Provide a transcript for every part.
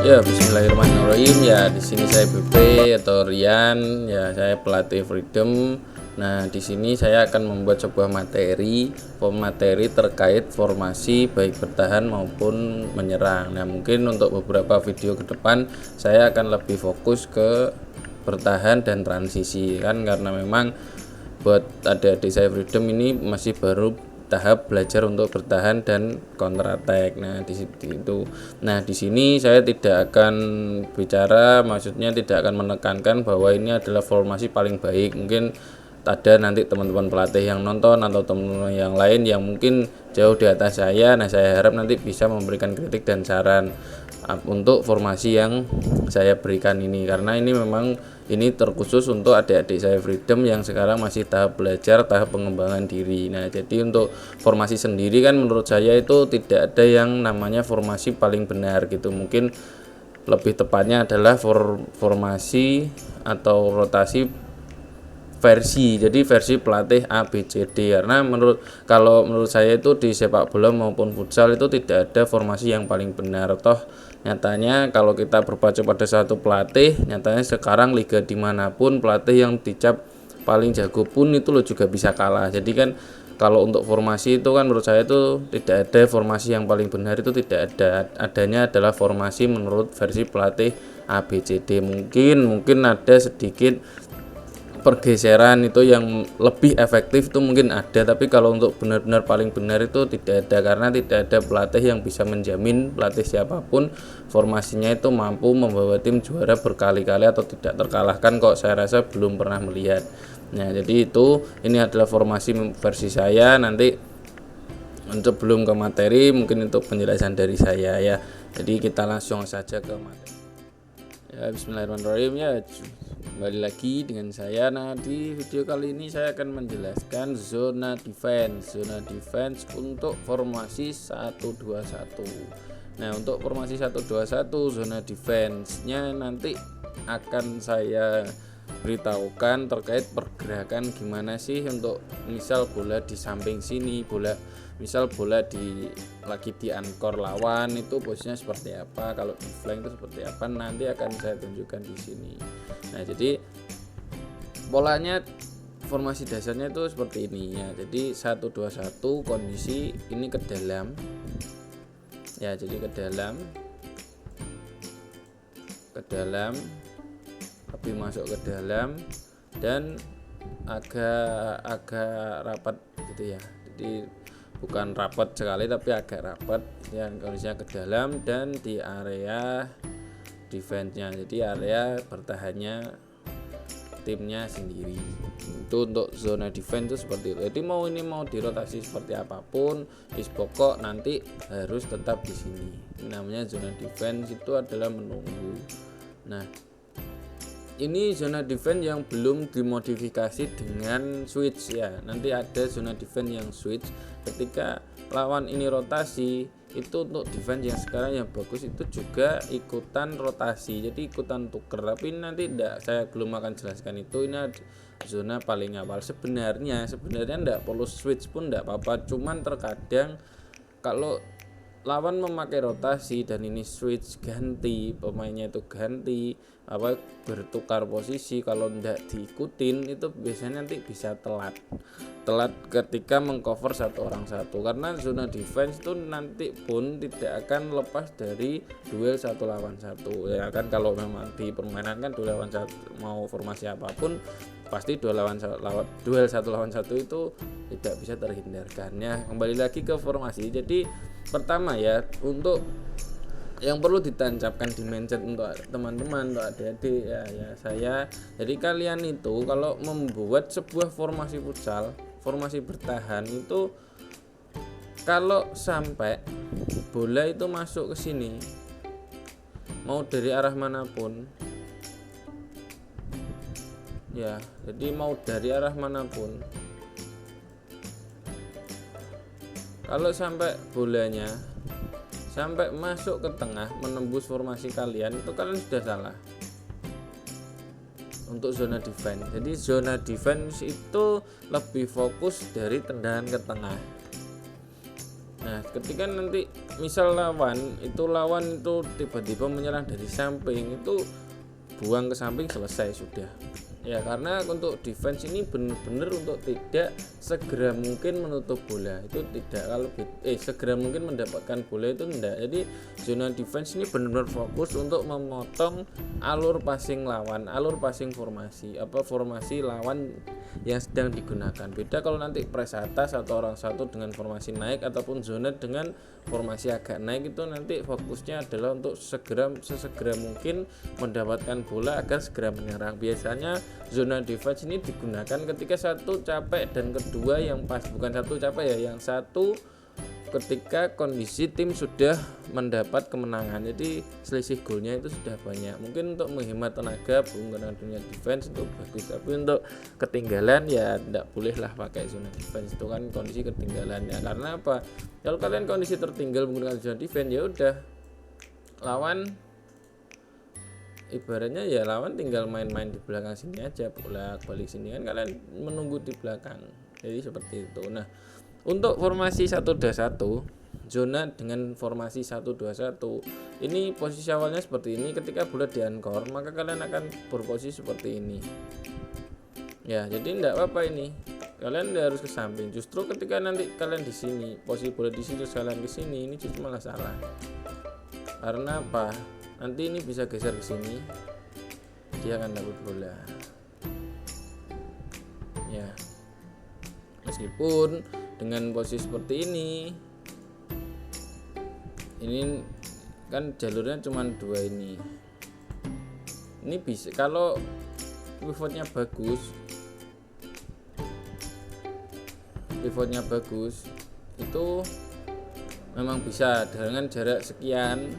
Ya, bismillahirrahmanirrahim. Ya, di sini saya BP atau Rian. Ya, saya pelatih Freedom. Nah, di sini saya akan membuat sebuah materi terkait formasi baik bertahan maupun menyerang. Nah, mungkin untuk beberapa video ke depan saya akan lebih fokus ke bertahan dan transisi kan, karena memang buat adik-adik saya Freedom ini masih baru tahap belajar untuk bertahan dan counter attack. Nah, di situ itu. Nah, di sini saya tidak akan bicara, maksudnya tidak akan menekankan bahwa ini adalah formasi paling baik. Mungkin ada nanti teman-teman pelatih yang nonton atau teman-teman yang lain yang mungkin jauh di atas saya. Nah, saya harap nanti bisa memberikan kritik dan saran untuk formasi yang saya berikan ini, karena ini memang ini terkhusus untuk adik-adik saya Freedom yang sekarang masih tahap belajar, tahap pengembangan diri. Nah, jadi untuk formasi sendiri kan menurut saya itu tidak ada yang namanya formasi paling benar gitu. Mungkin lebih tepatnya adalah formasi atau rotasi versi, jadi versi pelatih A, B, C, D. Karena kalau menurut saya itu di sepak bola maupun futsal itu tidak ada formasi yang paling benar. Toh nyatanya kalau kita berpacu pada satu pelatih, nyatanya sekarang liga dimanapun pelatih yang dicap paling jago pun itu lo juga bisa kalah. Jadi kan kalau untuk formasi itu kan menurut saya itu tidak ada formasi yang paling benar, itu tidak ada. Adanya adalah formasi menurut versi pelatih A, B, C, D. Mungkin ada sedikit pergeseran itu yang lebih efektif itu mungkin ada, tapi kalau untuk benar-benar paling benar itu tidak ada, karena tidak ada pelatih yang bisa menjamin, pelatih siapapun formasinya itu mampu membawa tim juara berkali-kali atau tidak terkalahkan, kok saya rasa belum pernah melihat. Nah, jadi ini adalah formasi versi saya. Nanti untuk belum ke materi, mungkin untuk penjelasan dari saya ya. Jadi kita langsung saja ke materi. Ya, bismillahirrahmanirrahim. Ya, kembali lagi dengan saya. Nah, di video kali ini saya akan menjelaskan zona defense untuk formasi 1-2-1. Nah, untuk formasi 1-2-1 zona defense-nya nanti akan saya beritahukan terkait pergerakan gimana sih untuk misal bola di samping sini, misal bola lagi di ankor lawan itu posisinya seperti apa, kalau di flank itu seperti apa, nanti akan saya tunjukkan di sini. Nah, jadi polanya formasi dasarnya itu seperti ini ya. Jadi 1-2-1 kondisi ini ke dalam. Ya, jadi ke dalam tapi masuk ke dalam dan agak rapat gitu ya. Jadi bukan rapat sekali tapi agak rapat ya, kondisinya ke dalam dan di area defense-nya, jadi area bertahannya timnya sendiri. Itu untuk zona defense itu seperti itu. Jadi mau dirotasi seperti apapun, pokok nanti harus tetap di sini. Namanya zona defense itu adalah menunggu. Nah, ini zona defense yang belum dimodifikasi dengan switch ya. Nanti ada zona defense yang switch ketika lawan ini rotasi. Itu untuk defense yang sekarang yang bagus itu juga ikutan rotasi, jadi ikutan tuker. Tapi nanti saya belum akan jelaskan itu. Ini zona paling awal. Sebenarnya tidak perlu switch pun tidak apa-apa, cuman terkadang kalau lawan memakai rotasi dan ini switch ganti, pemainnya itu ganti bertukar posisi, kalau tidak diikutin itu biasanya nanti bisa telat ketika mengcover satu orang satu, karena zona defense itu nanti pun tidak akan lepas dari duel 1 lawan 1 ya kan. Kalau memang di permainan kan duel lawan 1 mau formasi apapun pasti duel 1 lawan 1 itu tidak bisa terhindarkan ya. Kembali lagi ke formasi. Jadi pertama ya, untuk yang perlu ditancapkan di mindset untuk teman-teman, untuk adik-adik ya saya. Jadi kalian itu kalau membuat sebuah formasi futsal, formasi bertahan itu, kalau sampai bola itu masuk ke sini mau dari arah manapun ya, jadi mau dari arah manapun, kalau sampai bolanya sampai masuk ke tengah menembus formasi kalian, itu kalian sudah salah untuk zona defense. Jadi zona defense itu lebih fokus dari tendangan ke tengah. Nah, ketika nanti misal lawan itu tiba-tiba menyerang dari samping, itu buang ke samping, selesai sudah. Ya, karena untuk defense ini benar-benar untuk tidak segera mungkin menutup bola. Itu tidak, kalau segera mungkin mendapatkan bola itu tidak. Jadi zona defense ini benar-benar fokus untuk memotong alur passing lawan, alur passing formasi lawan yang sedang digunakan. Beda kalau nanti press atas atau orang satu dengan formasi naik, ataupun zona dengan formasi agak naik, itu nanti fokusnya adalah untuk sesegera mungkin mendapatkan bola agar segera menyerang. Biasanya zona defense ini digunakan ketika satu capek dan kedua yang pas, bukan satu capek ya, yang satu ketika kondisi tim sudah mendapat kemenangan, jadi selisih golnya itu sudah banyak. Mungkin untuk menghemat tenaga penggunaan dunia defense itu bagus, tapi untuk ketinggalan ya tidak boleh lah pakai zona defense, itu kan kondisi ketinggalan ya. Karena apa, kalau kalian kondisi tertinggal menggunakan zona defense, ya udah lawan ibaratnya ya lawan tinggal main-main di belakang sini aja, bolak-balik sini, kan kalian menunggu di belakang. Jadi seperti itu. Nah, untuk formasi 1-2-1, zona dengan formasi 1-2-1 ini posisi awalnya seperti ini. Ketika bola di anchor, maka kalian akan berposisi seperti ini ya. Jadi tidak apa-apa, ini kalian harus ke samping. Justru ketika nanti kalian di sini, posisi bola di sini terus kalian ke sini, ini justru malah salah. Karena apa? Nanti ini bisa geser ke sini, dia akan dapat bola ya. Meskipun dengan posisi seperti ini kan jalurnya cuma 2 ini bisa, kalau pivotnya bagus itu memang bisa dengan jarak sekian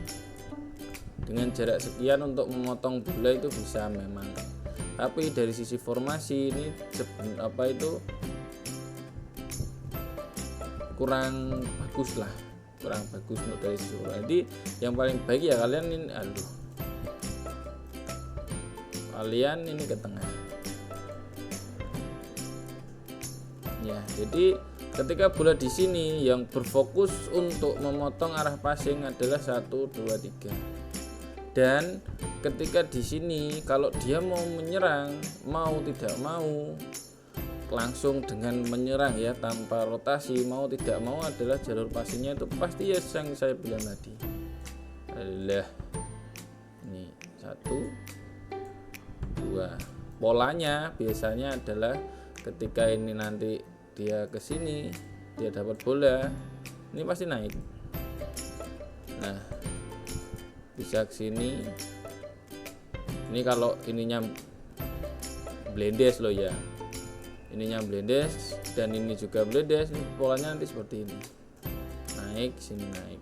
untuk memotong bola, itu bisa memang. Tapi dari sisi formasi ini kurang bagus untuk dari sisi formasi. Jadi yang paling baik ya kalian ini ke tengah ya. Jadi ketika bola di sini, yang berfokus untuk memotong arah passing adalah 1, 2, 3. Dan ketika di sini kalau dia mau menyerang, mau tidak mau langsung dengan menyerang ya, tanpa rotasi, mau tidak mau adalah jalur passingnya itu pasti ya yang saya bilang tadi adalah ini 1, 2. Polanya biasanya adalah ketika ini nanti dia ke sini, dia dapat bola, ini pasti naik. Nah, bisa ke sini. Ini kalau ininya blendes loh ya. Ininya blendes dan ini juga blendes, polanya nanti seperti ini. Naik sini, naik.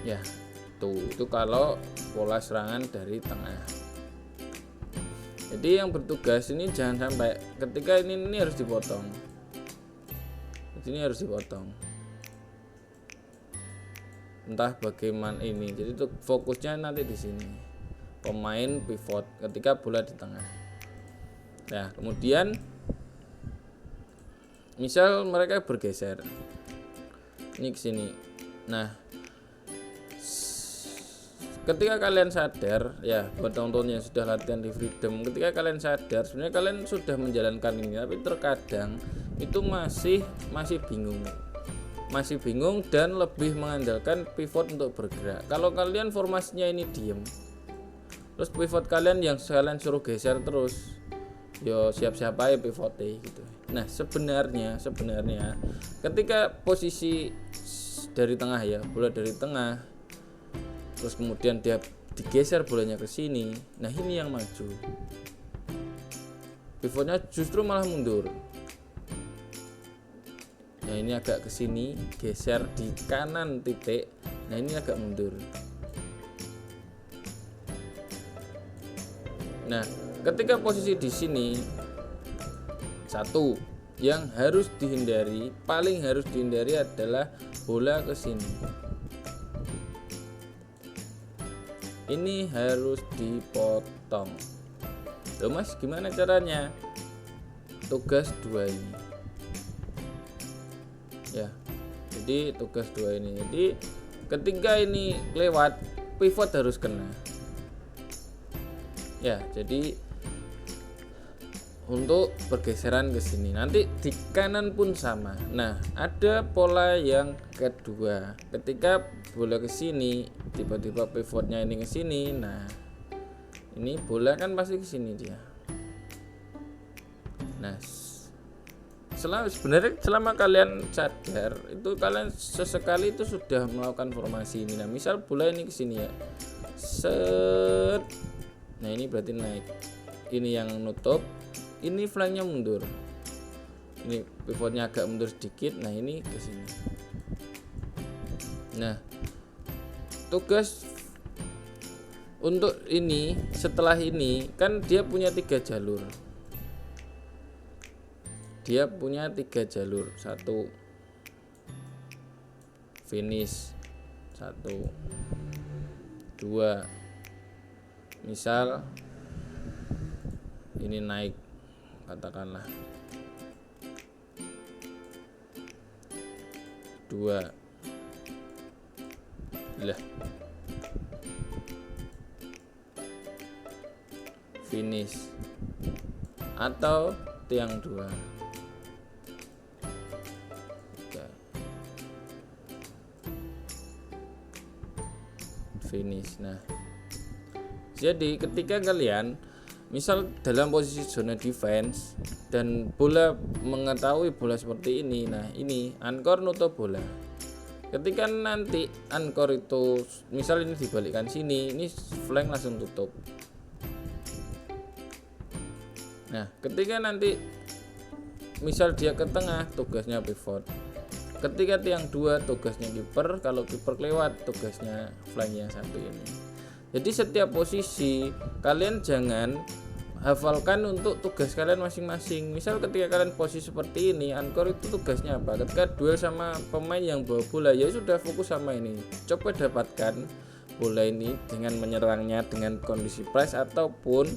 Ya, itu kalau pola serangan dari tengah. Jadi yang bertugas ini jangan sampai ketika ini harus dipotong. Ini harus dipotong. Entah bagaimana ini. Jadi itu fokusnya nanti di sini. Pemain pivot ketika bola di tengah. Nah, kemudian misal mereka bergeser. Ini ke sini. Nah, ketika kalian sadar ya, buat teman-teman yang sudah latihan di Freedom, ketika kalian sadar sebenarnya kalian sudah menjalankan ini, tapi terkadang itu masih bingung dan lebih mengandalkan pivot untuk bergerak. Kalau kalian formasinya ini diem, terus pivot kalian yang kalian suruh geser terus, yo siap-siap aja pivotnya gitu. Nah, sebenarnya ketika posisi dari tengah ya, bola dari tengah, terus kemudian dia digeser bolanya ke sini, nah ini yang maju, pivotnya justru malah mundur. Nah, ini agak ke sini, geser di kanan titik. Nah, ini agak mundur. Nah, ketika posisi di sini, satu yang harus dihindari, paling harus dihindari adalah bola ke sini. Ini harus dipotong. Loh Mas, gimana caranya? Tugas 2 ini. Ya, Jadi tugas 2 ini. Jadi ketika ini lewat, pivot harus kena. Ya, jadi untuk pergeseran ke sini. Nanti di kanan pun sama. Nah, ada pola yang kedua. Ketika bola ke sini, tiba-tiba pivotnya ini ke sini. Nah, ini bola kan pasti ke sini dia. Nah, selama kalian sadar, itu kalian sesekali itu sudah melakukan formasi ini. Nah, misal bola ini ke sini ya. Set. Nah, ini berarti naik. Ini yang nutup. Ini flanknya mundur, ini pivotnya agak mundur sedikit. Nah, ini ke sini. Nah, tugas untuk ini setelah ini kan dia punya 3 jalur. Dia punya 3 jalur. 1 finish, 1 2 misal ini naik, katakanlah 2 lah finish, atau tiang 2 finish. Nah, jadi ketika kalian misal dalam posisi zona defense dan bola mengetahui bola seperti ini, nah ini anchor nutup bola. Ketika nanti anchor itu misal ini dibalikkan sini, ini flank langsung tutup. Nah, ketika nanti misal dia ke tengah, tugasnya pivot. Ketika tiang 2 tugasnya kiper, kalau kiper lewat tugasnya flank yang satu ini. Jadi setiap posisi kalian jangan hafalkan untuk tugas kalian masing-masing. Misal ketika kalian posisi seperti ini, anchor itu tugasnya apa? Ketika duel sama pemain yang bawa bola, ya sudah fokus sama ini. Coba dapatkan bola ini dengan menyerangnya dengan kondisi press, ataupun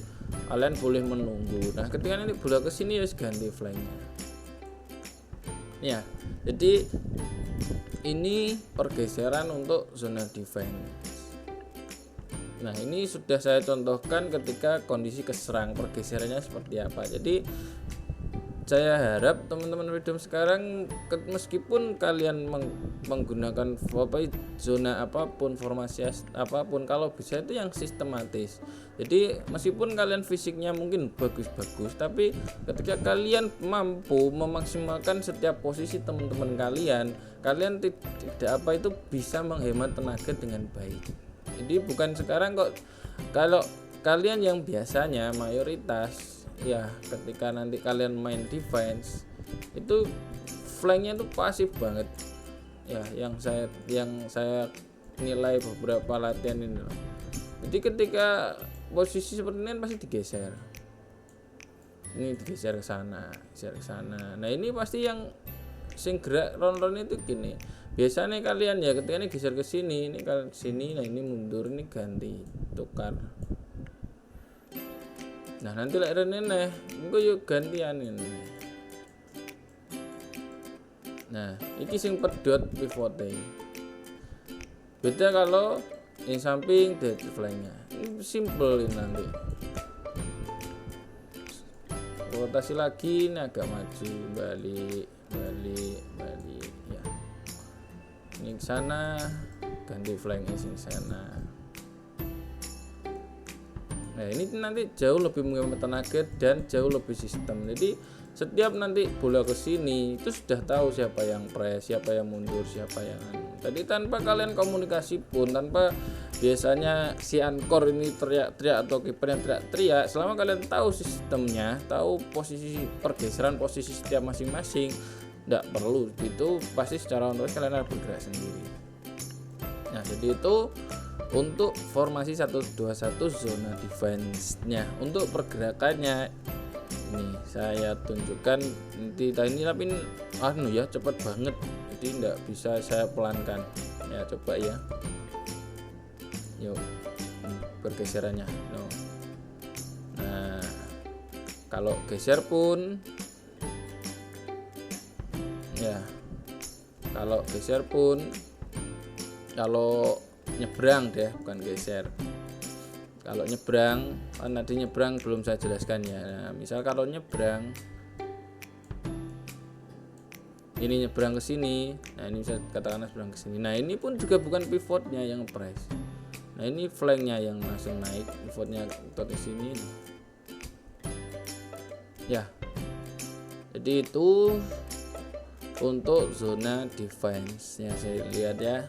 kalian boleh menunggu. Nah, ketika nanti bola ke sini ya ganti flanknya. Ya, jadi ini pergeseran untuk zona defense. Nah, ini sudah saya contohkan ketika kondisi keserang, pergeserannya seperti apa. Jadi saya harap teman-teman Freedom sekarang meskipun kalian menggunakan zona apapun, formasi apapun, kalau bisa itu yang sistematis. Jadi meskipun kalian fisiknya mungkin bagus-bagus, tapi ketika kalian mampu memaksimalkan setiap posisi teman-teman kalian tidak bisa menghemat tenaga dengan baik. Jadi bukan sekarang kok, kalau kalian yang biasanya mayoritas ya ketika nanti kalian main defense itu flanknya itu pasif banget ya, yang saya nilai beberapa latihan ini loh. Jadi ketika posisi seperti ini pasti digeser, ini digeser ke sana, geser ke sana. Nah, ini pasti yang sing gerak ron-ron itu gini. Biasanya kalian ya ketika ini geser ke sini, ini ke sini, nah ini mundur, ini ganti, tukar. Nah, nanti lek rene engko yo gantian ini. Nah, iki sing pedot pivote. Beda kalau yang samping dari flanknya. Ini simple ini nanti. Rotasi lagi, ini agak maju, balik ya. Ini ke sana, ganti flanknya sini sana. Nah, ini nanti jauh lebih menghemat tenaga dan jauh lebih sistem. Jadi setiap nanti bola ke sini itu sudah tahu siapa yang press, siapa yang mundur, siapa yang Tadi tanpa kalian komunikasi pun, tanpa biasanya si anchor ini teriak-teriak atau kiper yang teriak-teriak, selama kalian tahu sistemnya, tahu posisi pergeseran posisi setiap masing-masing, tidak perlu itu pasti secara otomatis kalian akan bergerak sendiri. Nah, jadi itu untuk formasi 1-2-1 zona defense-nya. Untuk pergerakannya ini saya tunjukkan nanti ini, tapi ya cepat banget, jadi tidak bisa saya pelankan ya. Coba ya, yuk pergeserannya no. Nah, kalau geser pun ya Kalau geser pun, kalau nyebrang deh, bukan geser. Kalau nyebrang, kan tadi nyebrang belum saya jelaskan ya. Nah, misal kalau nyebrang, ini nyebrang ke sini, nah ini bisa katakanlah nyebrang ke sini. Nah ini pun juga bukan pivotnya yang press. Nah ini flanknya yang langsung naik, pivotnya ke sini. Ya, jadi itu untuk zona defense ya, saya lihat ya.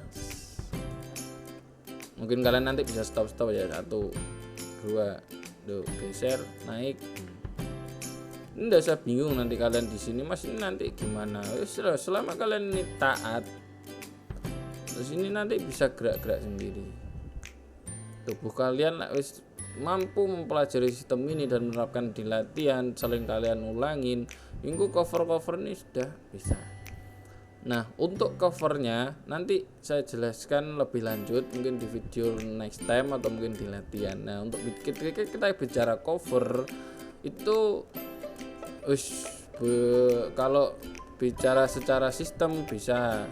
Mungkin kalian nanti bisa stop ya, 1 2 tuh geser naik. Ini enggak usah bingung nanti kalian di sini Mas, ini nanti gimana. Selama kalian ini taat, terus ini nanti bisa gerak-gerak sendiri. Tubuh kalian wis mampu mempelajari sistem ini dan menerapkan di latihan, saling kalian ulangin, minggu cover ini sudah bisa. Nah untuk covernya nanti saya jelaskan lebih lanjut mungkin di video next time atau mungkin di latihan. Nah untuk kita bicara cover itu kalau bicara secara sistem bisa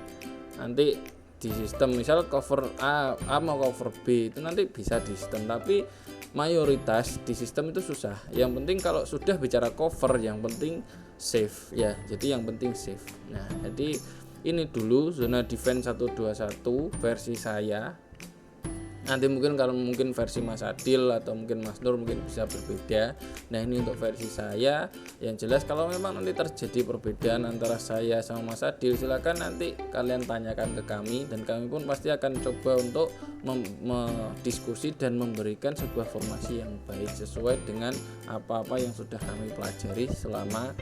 nanti di sistem, misal cover A mau cover B itu nanti bisa di sistem, tapi mayoritas di sistem itu susah. Yang penting kalau sudah bicara cover, yang penting safe ya, jadi yang penting safe. Nah jadi ini dulu zona defense 121 versi saya. Nanti mungkin kalau versi Mas Adil atau mungkin Mas Nur mungkin bisa berbeda. Nah ini untuk versi saya. Yang jelas kalau memang nanti terjadi perbedaan antara saya sama Mas Adil, silakan nanti kalian tanyakan ke kami, dan kami pun pasti akan coba untuk mendiskusi dan memberikan sebuah formasi yang baik sesuai dengan apa-apa yang sudah kami pelajari selama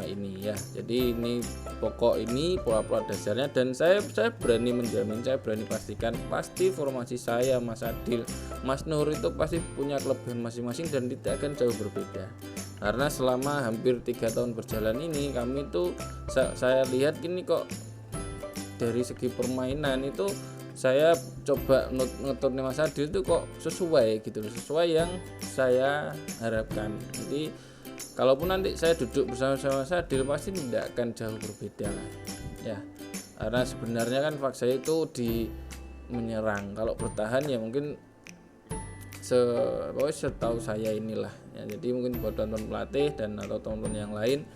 ini ya. Jadi ini pokok ini pola-pola dasarnya, dan saya berani menjamin, saya berani pastikan pasti formasi saya, Mas Adil, Mas Nur itu pasti punya kelebihan masing-masing dan tidak akan jauh berbeda. Karena selama hampir 3 tahun berjalan ini kami tuh saya lihat gini kok, dari segi permainan itu saya coba ngetutnya Mas Adil itu kok sesuai gitu loh, sesuai yang saya harapkan. Jadi kalaupun nanti saya duduk bersama-sama Mas Adil pasti tidak akan jauh berbeda lah ya, karena sebenarnya kan fakta itu di menyerang. Kalau bertahan ya mungkin setahu saya inilah ya. Jadi mungkin buat teman-teman pelatih dan atau teman-teman yang lain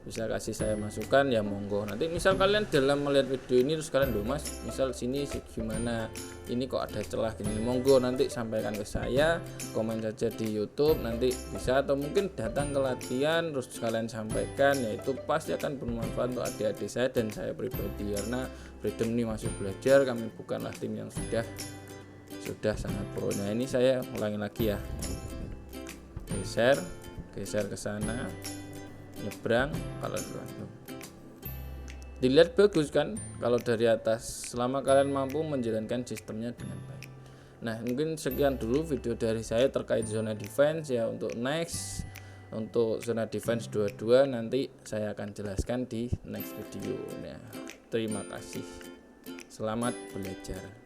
bisa kasih saya masukan ya, monggo. Nanti misal kalian dalam melihat video ini terus kalian Mas misal sini gimana, ini kok ada celah gini, monggo nanti sampaikan ke saya, komen saja di YouTube nanti bisa, atau mungkin datang ke latihan terus kalian sampaikan, ya itu pasti akan bermanfaat untuk adik-adik saya dan saya pribadi, karena Freedom ini masih belajar, kami bukanlah tim yang sudah sangat pro. Nah ini saya ulangi lagi ya, geser ke sana, nyebrang, kalau dilihat bagus kan kalau dari atas, selama kalian mampu menjalankan sistemnya dengan baik. Nah mungkin sekian dulu video dari saya terkait zona defense ya. Untuk next, untuk zona defense 22 nanti saya akan jelaskan di next video. Nah, terima kasih, selamat belajar.